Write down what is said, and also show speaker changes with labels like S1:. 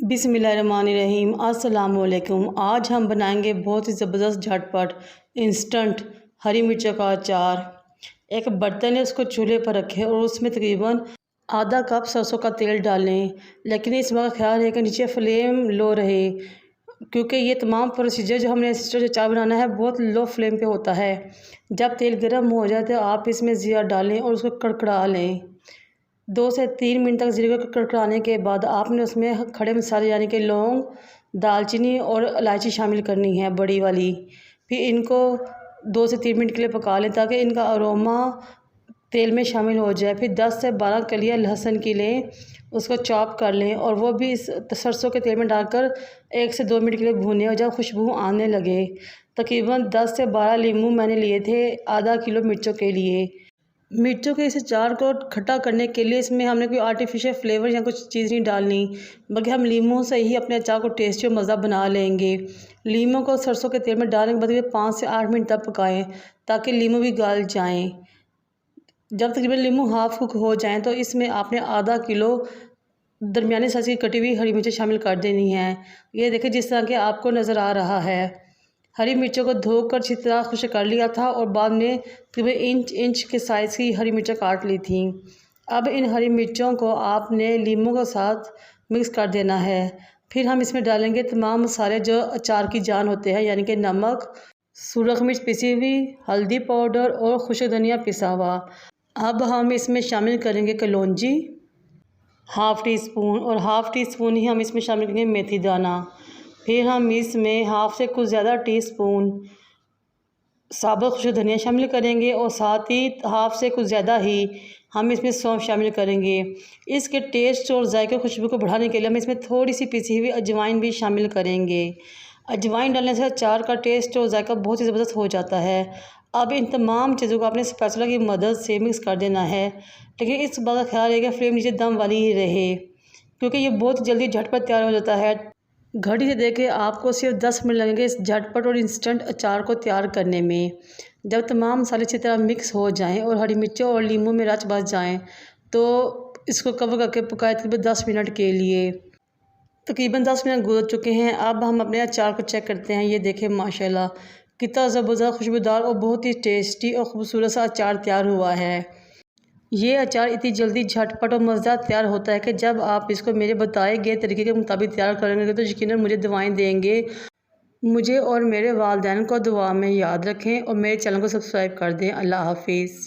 S1: बिस्मिल्लाहिर्रहमानिर्रहीम। अस्सलाम वालेकुम। आज हम बनाएंगे बहुत ही ज़बरदस्त झटपट इंस्टेंट हरी मिर्चों का अचार। एक बर्तन है, उसको चूल्हे पर रखें और उसमें तकरीबन आधा कप सरसों का तेल डालें। लेकिन इस बात का ख्याल रहे कि नीचे फ्लेम लो रहे, क्योंकि ये तमाम प्रोसीजर जो हमने इंस्टेंट अचार बनाना है बहुत लो फ्लेम पे होता है। जब तेल गर्म हो जाए तो आप इसमें ज़ीरा डालें और उसको कड़कड़ा लें। 2 से 3 मिनट तक ज़ीरे को कड़कड़ाने के बाद आपने उसमें खड़े मसाले यानी कि लौंग, दालचीनी और इलायची शामिल करनी है, बड़ी वाली। फिर इनको 2 से 3 मिनट के लिए पका लें ताकि इनका अरोमा तेल में शामिल हो जाए। फिर 10 से 12 कलियां लहसुन की लें, उसको चॉप कर लें और वो भी इस सरसों के तेल में डालकर 1 से 2 मिनट के लिए भूनें। और जब खुशबू आने लगे, तकरीबन 10 से 12 नींबू मैंने लिए थे आधा किलो मिर्चों के लिए। मिर्चों के इस अचार को खट्टा करने के लिए इसमें हमने कोई आर्टिफिशियल फ्लेवर या कुछ चीज़ नहीं डालनी, बल्कि हम लीमू से ही अपने अचार को टेस्टी और मज़ा बना लेंगे। लीमू को सरसों के तेल में डालने के बाद ये 5 से 8 मिनट तक पकाएं ताकि लीमू भी गल जाएं। जब तकरीबन लीमू हाफ कुक हो जाएं तो इसमें आपने आधा किलो दरमियानी साइज़ की कटी हुई हरी मिर्चें शामिल कर देनी है। ये देखिए जिस तरह के आपको नज़र आ रहा है। हरी मिर्चों को धोकर अच्छी तरह खुश कर लिया था और बाद में तकरीबन इंच के साइज़ की हरी मिर्चें काट ली थी। अब इन हरी मिर्चों को आपने लीमू के साथ मिक्स कर देना है। फिर हम इसमें डालेंगे तमाम मसाले जो अचार की जान होते हैं, यानी कि नमक, सुरख मिर्च पिसी हुई, हल्दी पाउडर और खुश्क धनिया पिसा हुआ। अब हम इसमें शामिल करेंगे कलौंजी हाफ़ टी स्पून, और हाफ़ टी स्पून ही हम इसमें शामिल करेंगे मेथी दाना। फिर हम इसमें हाफ़ से कुछ ज़्यादा टीस्पून साबुत खुश्क धनिया शामिल करेंगे और साथ ही हाफ़ से कुछ ज़्यादा ही हम इसमें सौंफ शामिल करेंगे। इसके टेस्ट और जायके खुशबू को बढ़ाने के लिए हम इसमें थोड़ी सी पिसी हुई अजवाइन भी शामिल करेंगे। अजवाइन डालने से अचार का टेस्ट और जायका बहुत ही ज़बरदस्त हो जाता है। अब इन तमाम चीज़ों को आपने स्पैचुला की मदद से मिक्स कर देना है, लेकिन इस बात का ख्याल रहे कि फ्लेम नीचे दम वाली ही रहे, क्योंकि ये बहुत जल्दी झटपट तैयार हो जाता है। घड़ी से देखे आपको सिर्फ 10 मिनट लगेंगे इस झटपट और इंस्टेंट अचार को तैयार करने में। जब तमाम मसाले अच्छी तरह मिक्स हो जाएं और हरी मिर्चों और नींबू में रच बस जाएं तो इसको कवर करके पकाएं तकरीबन 10 मिनट के लिए। तकरीबन 10 मिनट गुजर चुके हैं। अब हम अपने अचार को चेक करते हैं। ये देखें माशाल्लाह कितना ज़बरदस्त, खुशबूदार और बहुत ही टेस्टी और ख़ूबसूरत सा अचार तैयार हुआ है। ये अचार इतनी जल्दी झटपट और मज़ेदार तैयार होता है कि जब आप इसको मेरे बताए गए तरीके के मुताबिक तैयार करेंगे तो यकीनन मुझे दुआएं देंगे। मुझे और मेरे वालिदैन को दुआ में याद रखें और मेरे चैनल को सब्सक्राइब कर दें। अल्लाह हाफिज़।